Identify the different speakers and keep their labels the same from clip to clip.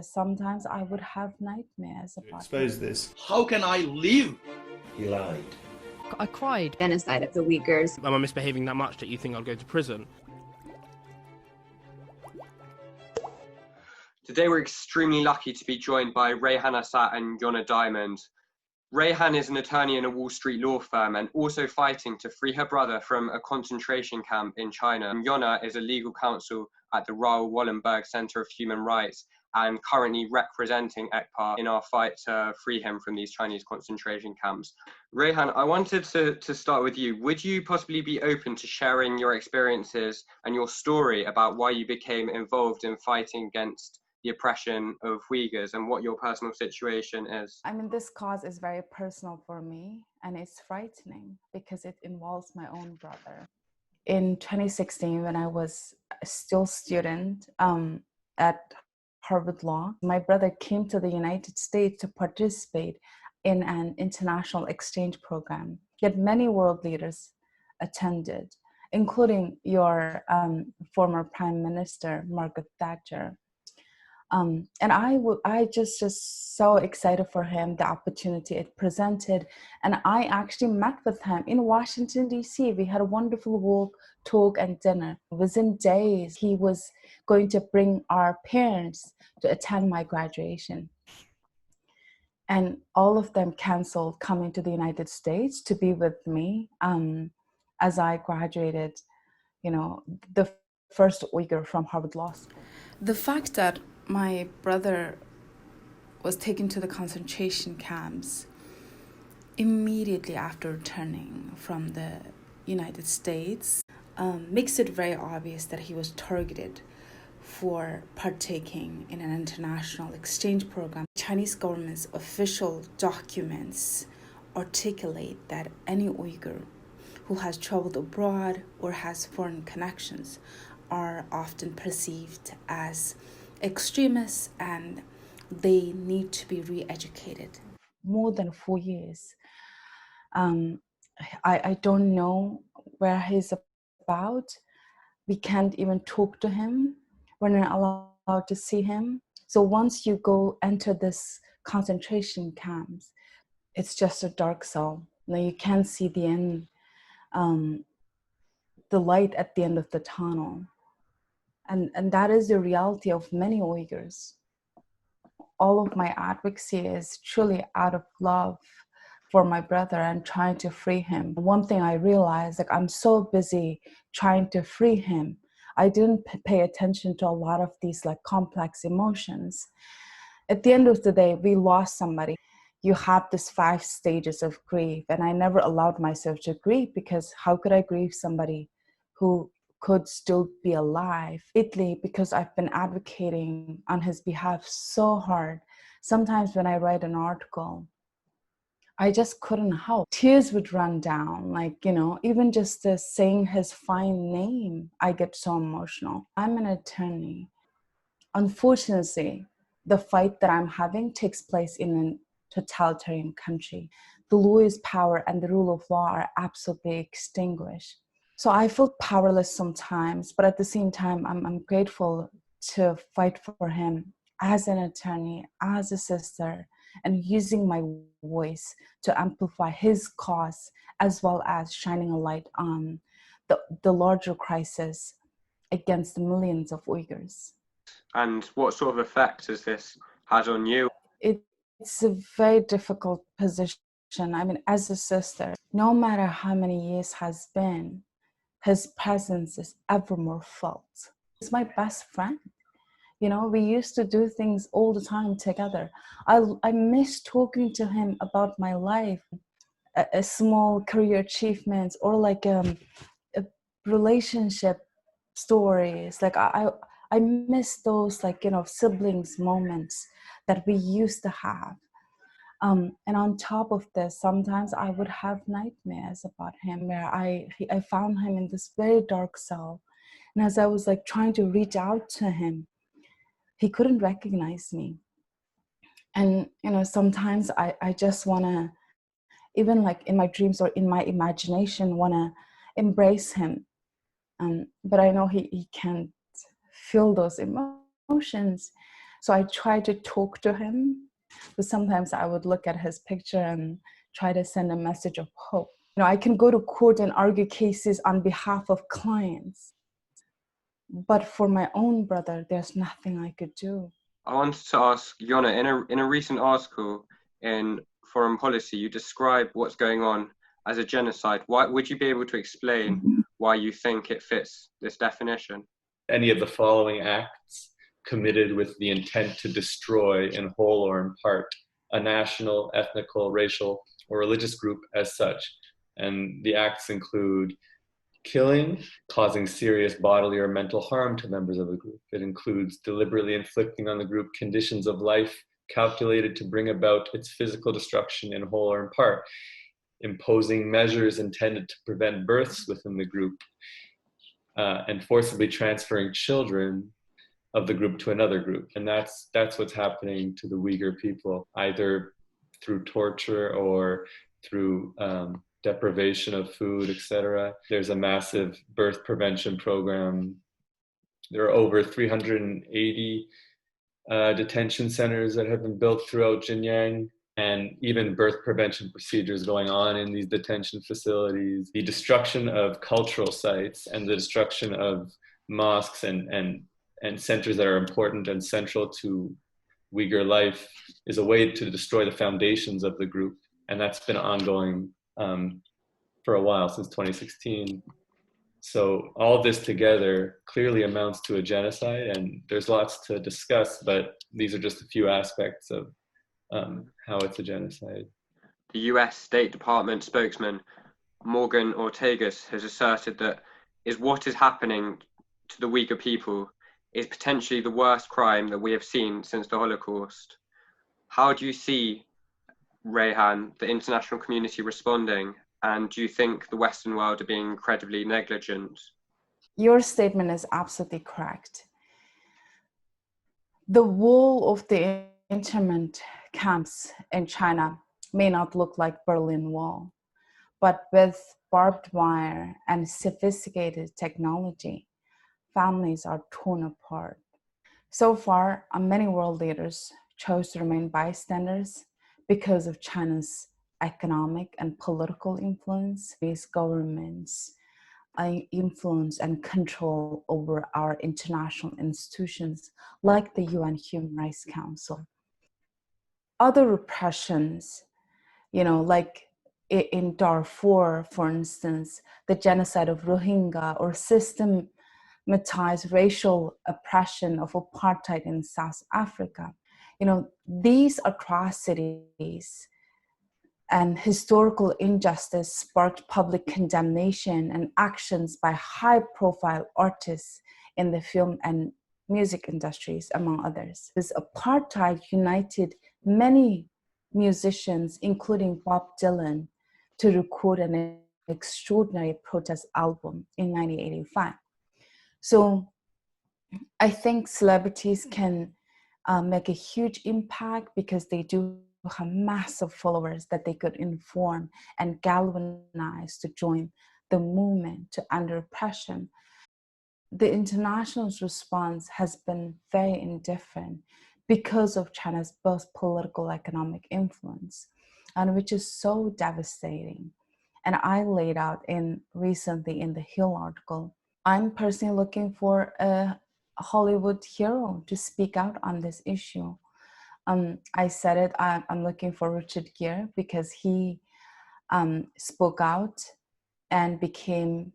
Speaker 1: Sometimes I would have nightmares about
Speaker 2: expose this.
Speaker 3: How can I live?
Speaker 4: He lied.
Speaker 5: I cried.
Speaker 6: Genocide of the Uyghurs.
Speaker 5: Am I misbehaving that much that you think I'll go to prison?
Speaker 7: Today we're extremely lucky to be joined by Rayhan Asat and Yonah Diamond. Rayhan is an attorney in a Wall Street law firm and also fighting to free her brother from a concentration camp in China. And Yonah is a legal counsel at the Raoul Wallenberg Centre of Human Rights and currently representing Ekpar in our fight to free him from these Chinese concentration camps. Rayhan, I wanted to start with you. Would you possibly be open to sharing your experiences and your story about why you became involved in fighting against the oppression of Uyghurs and what your personal situation is?
Speaker 1: I mean, this cause is very personal for me, and it's frightening because it involves my own brother. In 2016, when I was still a student at Harvard Law, my brother came to the United States to participate in an international exchange program. Yet many world leaders attended, including your former Prime Minister, Margaret Thatcher. And I just so excited for him, the opportunity it presented. And I actually met with him in Washington, D.C. We had a wonderful walk, talk, and dinner. Within days, he was going to bring our parents to attend my graduation. And all of them canceled coming to the United States to be with me as I graduated, the first Uyghur from Harvard Law School. The fact that my brother was taken to the concentration camps immediately after returning from the United States makes it very obvious that he was targeted for partaking in an international exchange program. Chinese government's official documents articulate that any Uyghur who has traveled abroad or has foreign connections are often perceived as extremists and they need to be re-educated. More than 4 years. I don't know where he's about. We can't even talk to him. We're not allowed to see him. So once you enter this concentration camps, it's just a dark cell. Now you can't see the end, the light at the end of the tunnel. And that is the reality of many Uyghurs. All of my advocacy is truly out of love for my brother and trying to free him. One thing I realized, I'm so busy trying to free him, I didn't pay attention to a lot of these complex emotions. At the end of the day, we lost somebody. You have this 5 stages of grief, and I never allowed myself to grieve because how could I grieve somebody who could still be alive? Lately, because I've been advocating on his behalf so hard, sometimes when I write an article, I just couldn't help. Tears would run down, even just saying his fine name, I get so emotional. I'm an attorney. Unfortunately, the fight that I'm having takes place in a totalitarian country. The law is power and the rule of law are absolutely extinguished. So I feel powerless sometimes, but at the same time, I'm grateful to fight for him as an attorney, as a sister, and using my voice to amplify his cause, as well as shining a light on the larger crisis against the millions of Uyghurs.
Speaker 7: And what sort of effect has this had on you?
Speaker 1: It's a very difficult position. I mean, as a sister, no matter how many years has been, his presence is ever more felt. He's my best friend. We used to do things all the time together. I miss talking to him about my life, a small career achievements, or a relationship stories. I miss those siblings moments that we used to have. And on top of this, sometimes I would have nightmares about him where I found him in this very dark cell. And as I was trying to reach out to him, he couldn't recognize me. And, sometimes I just want to, even in my dreams or in my imagination, want to embrace him. But I know he can't feel those emotions So I tried to talk to him, but sometimes I would look at his picture and try to send a message of hope. I can go to court and argue cases on behalf of clients, but for my own brother, there's nothing I could do.
Speaker 7: I wanted to ask Yonah, in a recent article in Foreign Policy, you describe what's going on as a genocide. Why would you be able to explain why you think it fits this definition?
Speaker 2: Any of the following acts committed with the intent to destroy in whole or in part a national, ethnical, racial, or religious group as such. And the acts include killing, causing serious bodily or mental harm to members of the group. It includes deliberately inflicting on the group conditions of life calculated to bring about its physical destruction in whole or in part, imposing measures intended to prevent births within the group, and forcibly transferring children of the group to another group. And that's what's happening to the Uyghur people, either through torture or through deprivation of food, etc. There's a massive birth prevention program. There are over 380 detention centers that have been built throughout Xinjiang, and even birth prevention procedures going on in these detention facilities. The destruction of cultural sites and the destruction of mosques and centers that are important and central to Uyghur life is a way to destroy the foundations of the group. And that's been ongoing for a while, since 2016. So all this together clearly amounts to a genocide, and there's lots to discuss, but these are just a few aspects of how it's a genocide.
Speaker 7: The US State Department spokesman Morgan Ortagus has asserted that what is happening to the Uyghur people is potentially the worst crime that we have seen since the Holocaust. How do you see, Rayhan, the international community responding, and do you think the Western world are being incredibly negligent?
Speaker 1: Your statement is absolutely correct. The wall of the internment camps in China may not look like Berlin Wall, but with barbed wire and sophisticated technology, families are torn apart. So far, many world leaders chose to remain bystanders because of China's economic and political influence. These governments influence and control over our international institutions like the UN Human Rights Council. Other repressions, like in Darfur, for instance, the genocide of Rohingya, or systematized racial oppression of apartheid in South Africa. These atrocities and historical injustice sparked public condemnation and actions by high-profile artists in the film and music industries, among others. This apartheid united many musicians, including Bob Dylan, to record an extraordinary protest album in 1985. So I think celebrities can make a huge impact because they do have massive followers that they could inform and galvanize to join the movement to end oppression. The international's response has been very indifferent because of China's both political and economic influence, and which is so devastating. And I laid out recently in the Hill article, I'm personally looking for a Hollywood hero to speak out on this issue. I said it, I'm looking for Richard Gere because he spoke out and became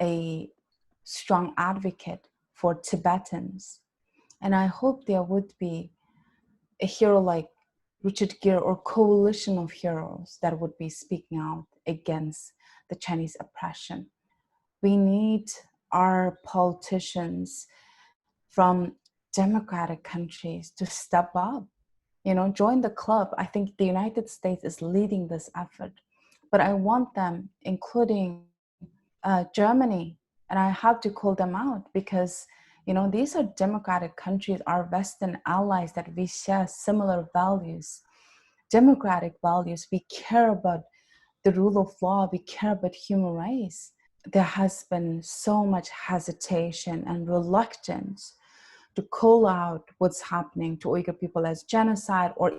Speaker 1: a strong advocate for Tibetans. And I hope there would be a hero like Richard Gere or coalition of heroes that would be speaking out against the Chinese oppression. We need our politicians from democratic countries to step up, join the club. I think the United States is leading this effort, but I want them, including Germany, and I have to call them out because, these are democratic countries, our Western allies, that we share similar values, democratic values. We care about the rule of law. We care about human rights. There has been so much hesitation and reluctance to call out what's happening to Uyghur people as genocide, or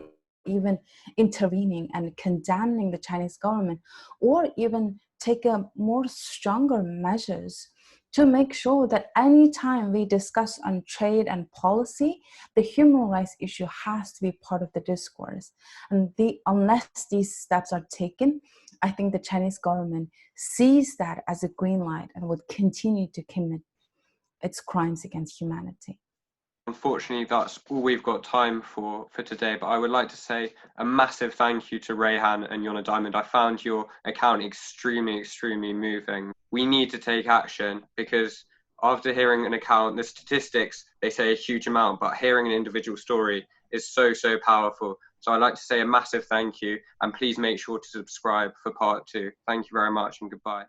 Speaker 1: even intervening and condemning the Chinese government, or even take a more stronger measures to make sure that anytime we discuss on trade and policy, the human rights issue has to be part of the discourse. And unless these steps are taken, I think the Chinese government sees that as a green light and would continue to commit its crimes against humanity.
Speaker 7: Unfortunately, that's all we've got time for today, but I would like to say a massive thank you to Rayhan and Yonah Diamond. I found your account extremely, extremely moving. We need to take action, because after hearing an account, the statistics, they say a huge amount, but hearing an individual story is so, so powerful. So I'd like to say a massive thank you, and please make sure to subscribe for part 2. Thank you very much, and goodbye.